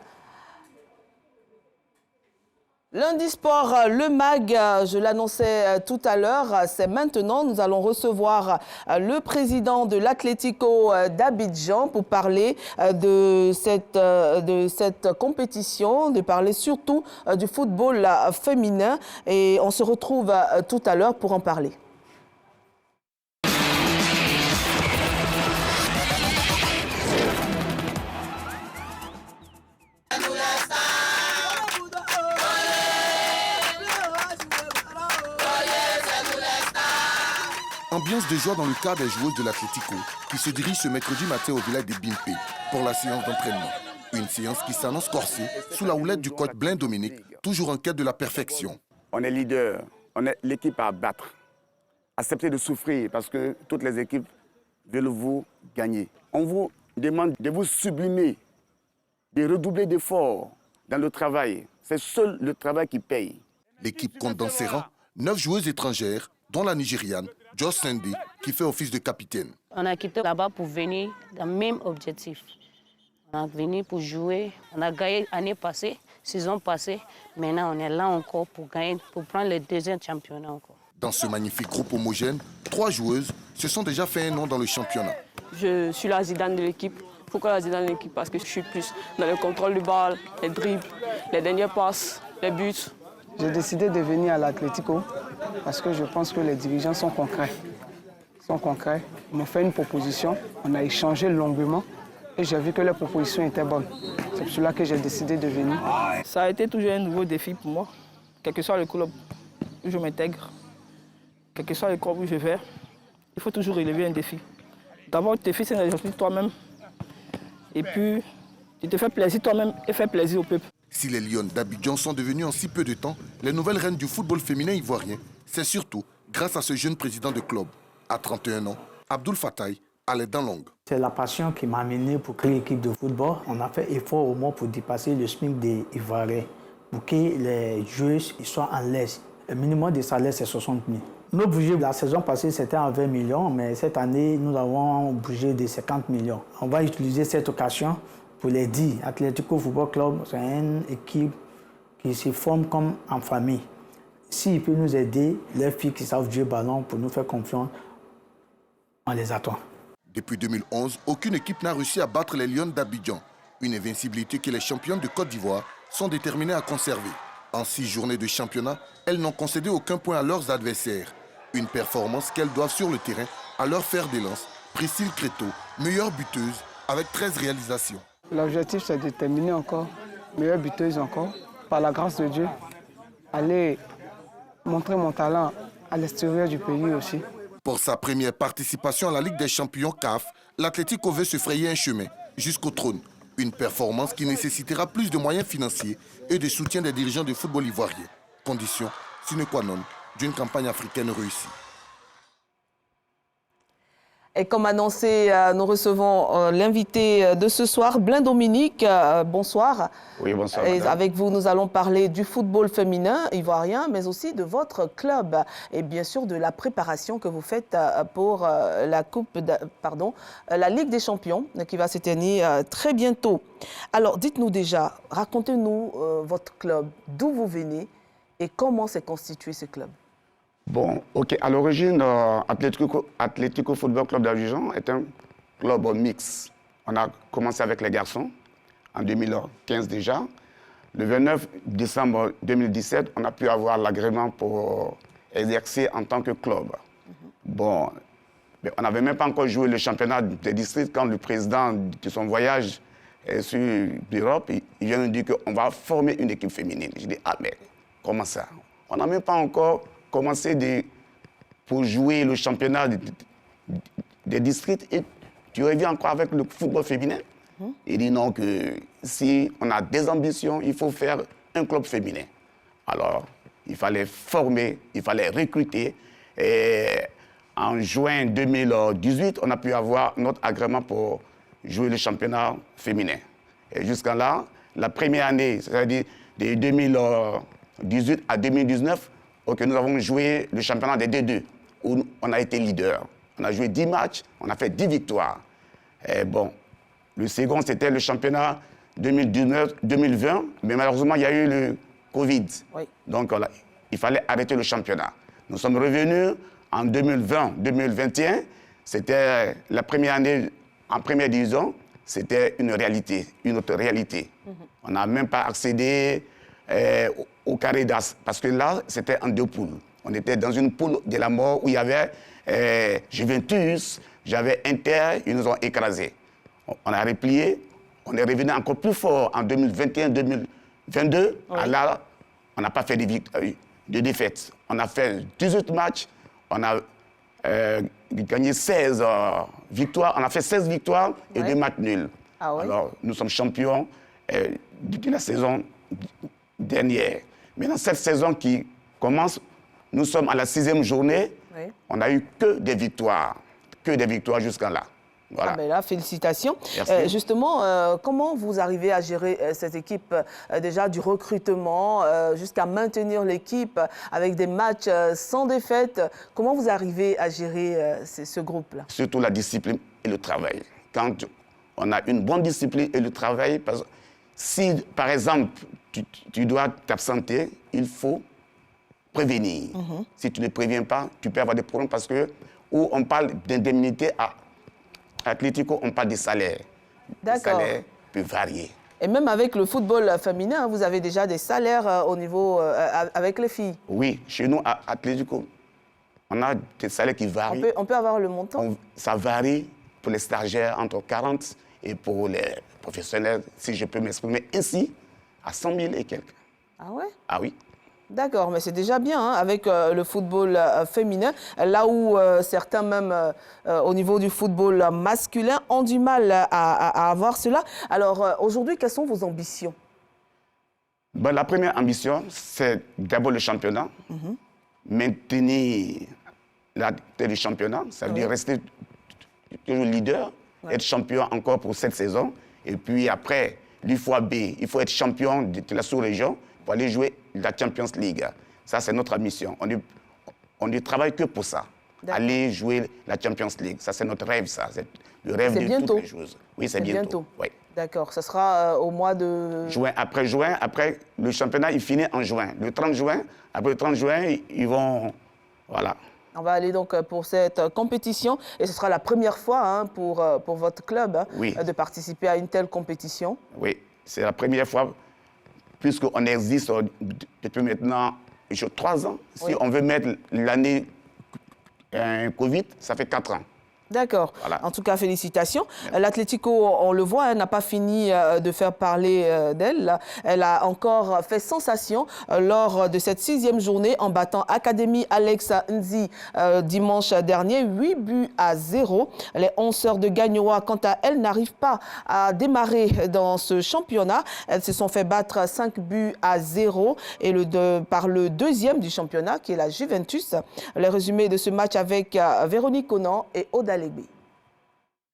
Lundi Sport, le MAG, je l'annonçais tout à l'heure, c'est maintenant. Nous allons recevoir le président de l'Atlético d'Abidjan pour parler de cette compétition, de parler surtout du football féminin. Et on se retrouve tout à l'heure pour en parler. Ambiance de joie dans le cas des joueuses de l'Atlético qui se dirigent ce mercredi matin au village de Bimpe pour la séance d'entraînement. Une séance qui s'annonce corsée sous la houlette du coach Blain Dominique, toujours en quête de la perfection. On est leader, on est l'équipe à battre. Acceptez de souffrir parce que toutes les équipes veulent vous gagner. On vous demande de vous sublimer, de redoubler d'efforts dans le travail. C'est seul le travail qui paye. L'équipe compte dans ses rangs 9 joueuses étrangères, dont la Nigériane Joss Sandy, qui fait office de capitaine. On a quitté là-bas pour venir dans le même objectif. On est venu pour jouer, on a gagné l'année passée, saison passée. Maintenant, on est là encore pour gagner, pour prendre le deuxième championnat encore. Dans ce magnifique groupe homogène, 3 joueuses se sont déjà fait un nom dans le championnat. Je suis la Zidane de l'équipe. Pourquoi la Zidane de l'équipe? Parce que je suis plus dans le contrôle du ball, les dribbles, les dernières passes, les buts. J'ai décidé de venir à l'Atlético parce que je pense que les dirigeants sont concrets. Ils m'ont fait une proposition, on a échangé longuement et j'ai vu que la proposition était bonne. C'est pour cela que j'ai décidé de venir. Ça a été toujours un nouveau défi pour moi. Quel que soit le club où je m'intègre, quel que soit le club où je vais, il faut toujours relever un défi. D'abord, tu te fixes un objectif toi-même et puis tu te fais plaisir toi-même et fais plaisir au peuple. Si les Lions d'Abidjan sont devenus en si peu de temps les nouvelles reines du football féminin ivoirien, c'est surtout grâce à ce jeune président de club. À 31 ans, Abdoul Fattaï a les dents longues. C'est la passion qui m'a amené pour créer l'équipe de football. On a fait effort au moins pour dépasser le SMIC des Ivoiriens, pour que les joueuses soient en l'aise. Le minimum de salaire, c'est 60 000. Nos budgets, la saison passée, c'était à 20 millions, mais cette année, nous avons un budget de 50 millions. On va utiliser cette occasion pour les dire, Atlético Football Club, c'est une équipe qui se forme comme en famille. S'ils peuvent nous aider, les filles qui savent jouer ballon, pour nous faire confiance, on les attend. Depuis 2011, aucune équipe n'a réussi à battre les Lions d'Abidjan. Une invincibilité que les championnes de Côte d'Ivoire sont déterminées à conserver. En 6 journées de championnat, elles n'ont concédé aucun point à leurs adversaires. Une performance qu'elles doivent sur le terrain à leur fer de lance, Priscille Créteau, meilleure buteuse, avec 13 réalisations. L'objectif, c'est de terminer encore, meilleure buteuse encore, par la grâce de Dieu, aller montrer mon talent à l'extérieur du pays aussi. Pour sa première participation à la Ligue des champions CAF, l'Atlético veut se frayer un chemin jusqu'au trône. Une performance qui nécessitera plus de moyens financiers et de soutien des dirigeants du football ivoirien. Condition sine qua non d'une campagne africaine réussie. Et comme annoncé, nous recevons l'invité de ce soir, Blain Dominique. Bonsoir. Oui, bonsoir. Et avec vous, nous allons parler du football féminin ivoirien, mais aussi de votre club et bien sûr de la préparation que vous faites pour la Ligue des champions qui va se tenir très bientôt. Alors, dites-nous déjà, racontez-nous votre club, d'où vous venez et comment s'est constitué ce club. Bon, ok. À l'origine, Atlético Football Club d'Abidjan est un club mix. On a commencé avec les garçons en 2015 déjà. Le 29 décembre 2017, on a pu avoir l'agrément pour exercer en tant que club. Bon, mais on n'avait même pas encore joué le championnat des districts quand le président de son voyage est sur l'Europe. Il vient nous dire qu'on va former une équipe féminine. Je dis, ah mais comment ça? On n'a même pas encore commencé pour jouer le championnat des districts et tu reviens encore avec le football féminin. Il dit non, que si on a des ambitions, il faut faire un club féminin. Alors, il fallait former, il fallait recruter. Et en juin 2018, on a pu avoir notre agrément pour jouer le championnat féminin. Et jusqu'à là, la première année, c'est-à-dire de 2018 à 2019, nous avons joué le championnat des D2, où on a été leader. On a joué 10 matchs, on a fait 10 victoires. Et bon, le second, c'était le championnat 2019-2020, mais malheureusement, il y a eu le Covid. Oui. Donc, il fallait arrêter le championnat. Nous sommes revenus en 2020-2021. C'était la première année en première division. C'était une réalité, une autre réalité. On n'a même pas accédé au carré d'as, parce que là, c'était en 2 poules. On était dans une poule de la mort où il y avait Juventus, j'avais Inter, ils nous ont écrasés. On a replié, on est revenu encore plus fort en 2021-2022. Oui. Là, on n'a pas fait de défaites. On a fait 18 matchs, on a gagné 16 victoires, on a fait 16 victoires et 2 matchs nuls. Ah oui? Alors, nous sommes champions depuis la saison dernière. Maintenant, cette saison qui commence, nous sommes à la 6e journée, oui. On n'a eu que des victoires jusqu'à là. Voilà. Ah ben là, félicitations. Justement, comment vous arrivez à gérer cette équipe, déjà du recrutement jusqu'à maintenir l'équipe avec des matchs sans défaite? Comment vous arrivez à gérer ce groupe-là? Surtout la discipline et le travail. Quand on a une bonne discipline et le travail, parce que si, par exemple, tu dois t'absenter, il faut prévenir. Si tu ne préviens pas, tu peux avoir des problèmes parce que où on parle d'indemnité à Atlético, on parle des salaires. D'accord. Les salaires peuvent varier. Et même avec le football féminin, vous avez déjà des salaires au niveau avec les filles? Oui, chez nous, à Atlético, on a des salaires qui varient. On peut avoir le montant? Ça varie pour les stagiaires entre 40 et pour les professionnels, si je peux m'exprimer ainsi, à 100 000 et quelques. Ah ouais? Ah oui. D'accord, mais c'est déjà bien hein, avec le football féminin, là où certains même au niveau du football masculin ont du mal à avoir cela. Alors aujourd'hui, quelles sont vos ambitions? Ben, la première ambition, c'est d'abord le championnat, maintenir la tête du championnat, ça veut dire rester toujours leader, être champion encore pour cette saison, et puis après, l'UFOA B, il faut être champion de la sous-région pour aller jouer la Champions League. Ça, c'est notre mission. On ne travaille que pour ça. Aller jouer la Champions League. Ça, c'est notre rêve, ça. C'est le rêve de bientôt. Toutes les choses. Oui, c'est bientôt. Oui. D'accord. Ça sera au mois de... Juin. Après, le championnat, il finit en juin. Le 30 juin, après le 30 juin, ils vont... Voilà. On va aller donc pour cette compétition. Et ce sera la première fois hein, pour votre club de participer à une telle compétition. Oui, c'est la première fois. Puisqu'on existe depuis maintenant 3 ans. Si on veut mettre l'année Covid, ça fait 4 ans. D'accord. Voilà. En tout cas, félicitations. L'Atlético, on le voit, n'a pas fini de faire parler d'elle. Elle a encore fait sensation lors de cette 6e journée en battant Académie Alex Nzi dimanche dernier, 8-0. Les 11 sœurs de Gagnoa, quant à elles, n'arrivent pas à démarrer dans ce championnat. Elles se sont fait battre 5-0 et par le 2e du championnat, qui est la Juventus. Les résumés de ce match avec Véronique Conan et Oda.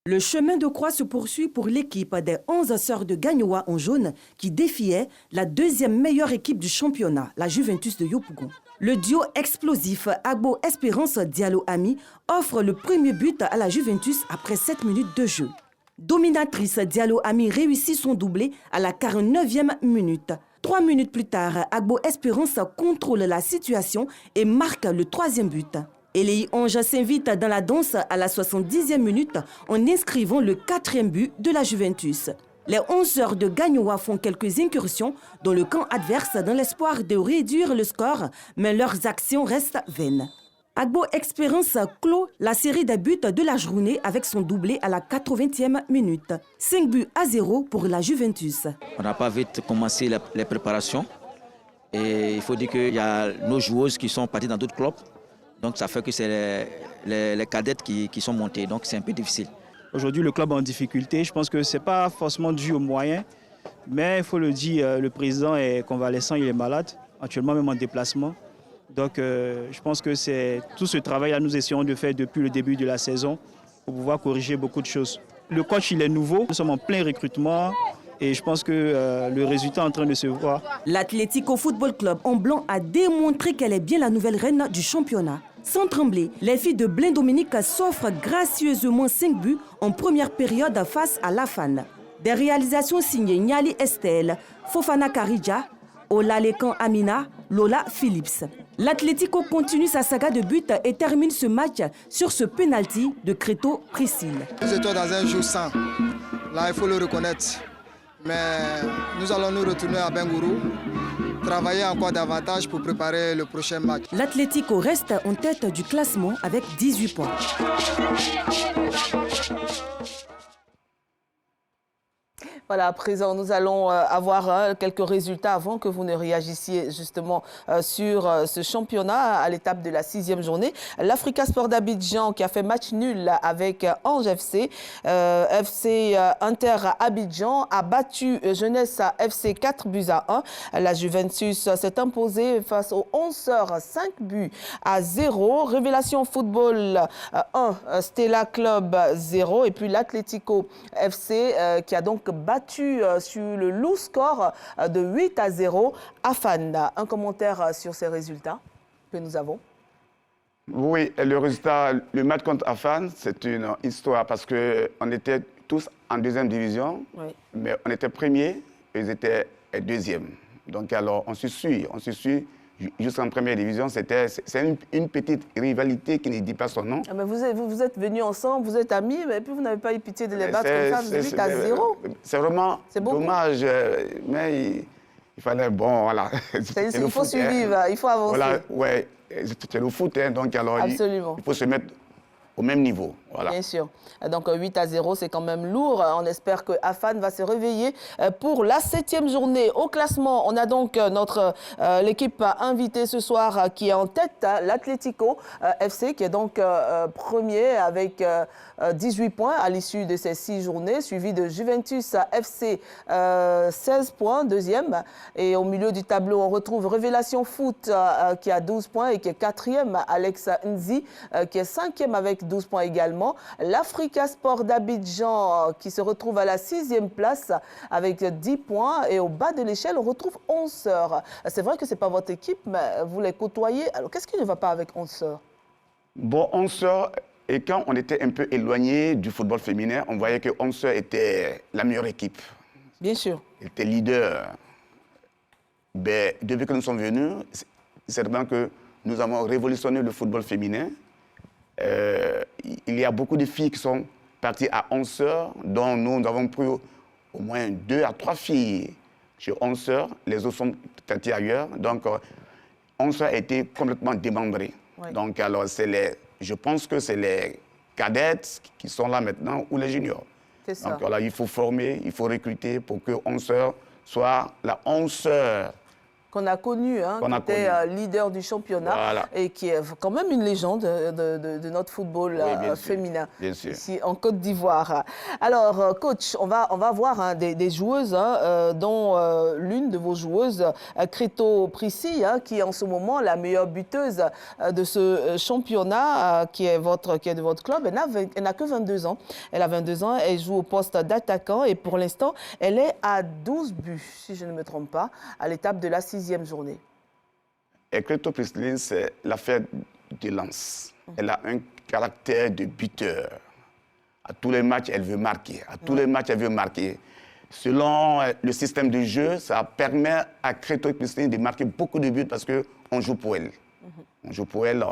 Le chemin de croix se poursuit pour l'équipe des 11 sœurs de Gagnoa en jaune qui défiait la 2e meilleure équipe du championnat, la Juventus de Yopougon. Le duo explosif Agbo Espérance Diallo Ami offre le premier but à la Juventus après 7 minutes de jeu. Dominatrice, Diallo Ami réussit son doublé à la 49e minute. 3 minutes plus tard, Agbo Espérance contrôle la situation et marque le 3e but. Eléi Onge s'invite dans la danse à la 70e minute en inscrivant le 4e but de la Juventus. Les 11 sœurs de Gagnoa font quelques incursions dans le camp adverse dans l'espoir de réduire le score, mais leurs actions restent vaines. Agbo Espérance clôt la série des buts de la journée avec son doublé à la 80e minute. 5-0 pour la Juventus. On n'a pas vite commencé les préparations. Et il faut dire qu'il y a nos joueuses qui sont parties dans d'autres clubs. Donc ça fait que c'est les cadettes qui sont montées. Donc c'est un peu difficile. Aujourd'hui, le club est en difficulté. Je pense que ce n'est pas forcément dû aux moyens. Mais il faut le dire, le président est convalescent, il est malade, actuellement même en déplacement. Donc je pense que c'est tout ce travail-là nous essayons de faire depuis le début de la saison pour pouvoir corriger beaucoup de choses. Le coach, il est nouveau, nous sommes en plein recrutement et je pense que le résultat est en train de se voir. L'Atlético Football Club en blanc a démontré qu'elle est bien la nouvelle reine du championnat. Sans trembler, les filles de Blain Dominique s'offrent gracieusement 5 buts en première période face à l'AFAN. Des réalisations signées Niali Estelle, Fofana Karidja, Olalekan Amina, Lola Phillips. L'Atlético continue sa saga de buts et termine ce match sur ce penalty de Créto Priscille. Nous étions dans un jour sans, là il faut le reconnaître. Mais nous allons nous retourner à Bengourou, travailler encore davantage pour préparer le prochain match. L'Atlético reste en tête du classement avec 18 points. Voilà, à présent, nous allons avoir quelques résultats avant que vous ne réagissiez justement sur ce championnat à l'étape de la 6e journée. L'Africa Sport d'Abidjan qui a fait match nul avec Ange FC. FC Inter Abidjan a battu Jeunesse FC 4 buts à 1. La Juventus s'est imposée face aux 11h 5 buts à 0. Révélation Football 1, Stella Club 0. Et puis l'Atlético FC qui a donc battu sur le lourd score de 8 à 0 AFAN. Un commentaire sur ces résultats que nous avons? Oui, le résultat, le match contre AFAN, c'est une histoire parce qu'on était tous en 2e division, oui. Mais on était premier et ils étaient 2e. Donc alors, on se suit jusqu'en 1re division. C'est une petite rivalité qui ne dit pas son nom. Mais vous êtes venus ensemble, vous êtes amis, mais puis vous n'avez pas eu pitié de les battre comme ça, vous 8 à 0. C'est vraiment dommage, mais il fallait, bon, voilà. Il faut suivre, il faut avancer. Voilà, ouais, c'est le foot, hein, donc alors absolument. Il faut se mettre au même niveau. Voilà. Bien sûr. Donc 8 à 0, c'est quand même lourd. On espère que AFAN va se réveiller pour la 7e journée. Au classement, on a donc l'équipe invitée ce soir qui est en tête, l'Atlético FC, qui est donc premier avec 18 points à l'issue de ces 6 journées, suivi de Juventus FC 16 points, 2e. Et au milieu du tableau, on retrouve Révélation Foot qui a 12 points et qui est 4e. Alex Nzi qui est 5e avec 12 points également. L'Africa Sport d'Abidjan qui se retrouve à la 6e place avec 10 points. Et au bas de l'échelle, on retrouve 11 Sœurs. C'est vrai que ce n'est pas votre équipe, mais vous les côtoyez. Alors, qu'est-ce qui ne va pas avec 11 Sœurs? Bon, 11 Sœurs, et quand on était un peu éloigné du football féminin, on voyait que 11 Sœurs était la meilleure équipe. Bien sûr. Elle était leader. Mais depuis que nous sommes venus, c'est vraiment que nous avons révolutionné le football féminin. Il y a beaucoup de filles qui sont parties à 11 Sœurs, dont nous avons pris au moins 2 à 3 filles chez 11 Sœurs. Les autres sont parties ailleurs. Donc, 11 Sœurs a été complètement démembrée. Oui. Donc, alors, je pense que c'est les cadettes qui sont là maintenant ou les juniors. C'est ça. Donc, voilà, il faut former, il faut recruter pour que 11 Sœurs soit la 11 Sœurs. Qu'on a connu, qui était leader du championnat, voilà. Et qui est quand même une légende de notre football féminin ici en Côte d'Ivoire. Alors, coach, on va voir des joueuses, dont l'une de vos joueuses, Créto Priscille, qui est en ce moment la meilleure buteuse de ce championnat, qui est de votre club. Elle n'a que 22 ans. Elle a 22 ans, elle joue au poste d'attaquant et pour l'instant, elle est à 12 buts, si je ne me trompe pas, à l'étape de la 6e journée. Et Créto Priscille, c'est l'affaire de lance. Elle a un caractère de buteur. À tous les matchs, elle veut marquer. À tous les matchs, elle veut marquer. Selon le système de jeu, ça permet à Créto Priscille de marquer beaucoup de buts parce qu'on joue pour elle. On joue pour elle.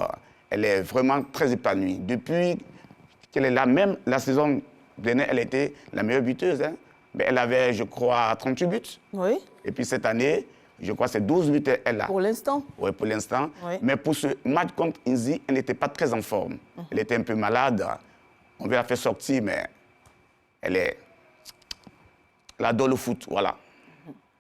Elle est vraiment très épanouie. Depuis qu'elle est là, même la saison dernière, elle était la meilleure buteuse. Hein. Mais elle avait, je crois, 38 buts. Oui. Et puis cette année, je crois que c'est 12 buts elle a. Pour l'instant? Oui, pour l'instant. Oui. Mais pour ce match contre Nzi, elle n'était pas très en forme. Elle était un peu malade. On veut la faire sortir, mais elle adore le foot, voilà.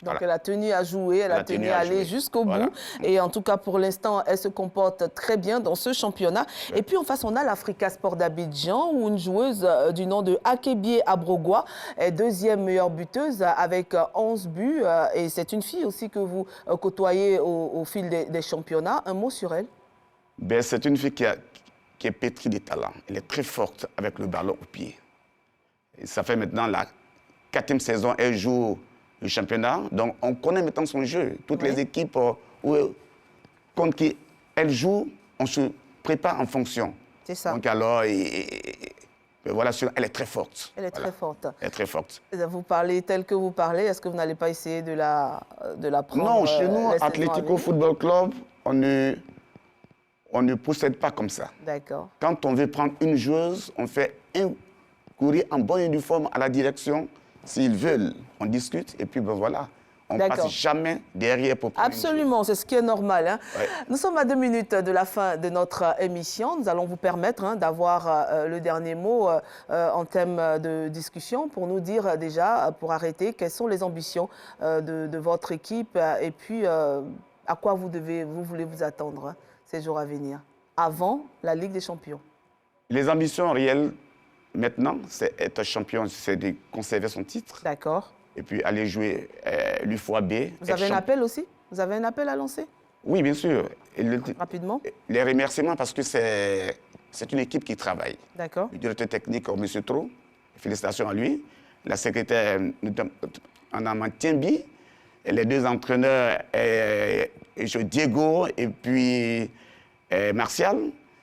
Donc elle a tenu à jouer, elle a tenu à aller jusqu'au bout. Et en tout cas, pour l'instant, elle se comporte très bien dans ce championnat. Et puis en face, on a l'Africa Sport d'Abidjan, où une joueuse du nom de Akebie Abrogwa est deuxième meilleure buteuse avec 11 buts. Et c'est une fille aussi que vous côtoyez au fil des championnats. Un mot sur elle? Ben, c'est une fille qui est pétrie de talent. Elle est très forte avec le ballon au pied. Et ça fait maintenant la 4e saison, elle joue le championnat. Donc, on connaît maintenant son jeu. Toutes les équipes contre qui elle joue, on se prépare en fonction. C'est ça. Donc, alors, voilà, elle est très forte. Elle est très forte. Elle est très forte. Vous parlez tel que vous parlez. Est-ce que vous n'allez pas essayer de la prendre? Non, chez nous, Atlético Football Club, on ne procède pas comme ça. D'accord. Quand on veut prendre une joueuse, on fait un courrier en bonne uniforme à la direction. S'ils veulent, on discute et puis ben voilà. On ne passe jamais derrière pour prendre. Absolument, c'est ce qui est normal. Hein. Ouais. Nous sommes à 2 minutes de la fin de notre émission. Nous allons vous permettre d'avoir le dernier mot en thème de discussion pour nous dire déjà, pour arrêter, quelles sont les ambitions de votre équipe et puis à quoi vous voulez vous attendre ces jours à venir, avant la Ligue des Champions. Les ambitions réelles, maintenant, c'est être champion, c'est de conserver son titre. D'accord. Et puis aller jouer l'UFOA B. Vous avez un appel aussi? Vous avez un appel à lancer? Oui, bien sûr. Rapidement. Les remerciements parce que c'est une équipe qui travaille. D'accord. Le directeur technique, M. Tro, félicitations à lui. La secrétaire, Anna Tiembi. Et les 2 entraîneurs, Diego et puis Martial.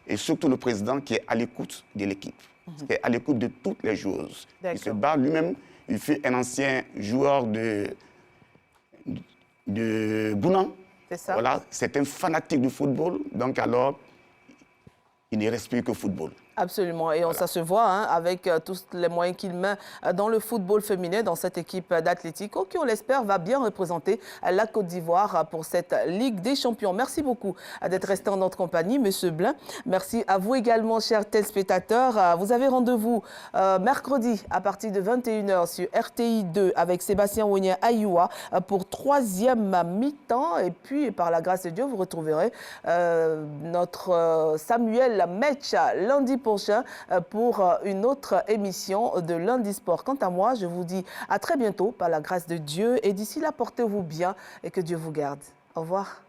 Et surtout le président qui est à l'écoute de l'équipe. Qui est à l'écoute de toutes les joueuses. Il se bat lui-même. Il fut un ancien joueur de Bounan. C'est ça. Voilà, c'est un fanatique du football. Donc alors, il ne respire que football. Absolument. Et ça se voit avec tous les moyens qu'il met dans le football féminin, dans cette équipe d'Atlético, qui, on l'espère, va bien représenter la Côte d'Ivoire pour cette Ligue des Champions. Merci beaucoup d'être resté en notre compagnie, M. Blin. Merci à vous également, chers téléspectateurs. Vous avez rendez-vous mercredi à partir de 21h sur RTI 2 avec Sébastien Wonien Ayoua pour 3e mi-temps. Et puis, par la grâce de Dieu, vous retrouverez notre Samuel Metch lundi prochain pour une autre émission de Lundi Sport. Quant à moi, je vous dis à très bientôt par la grâce de Dieu et d'ici là, portez-vous bien et que Dieu vous garde. Au revoir.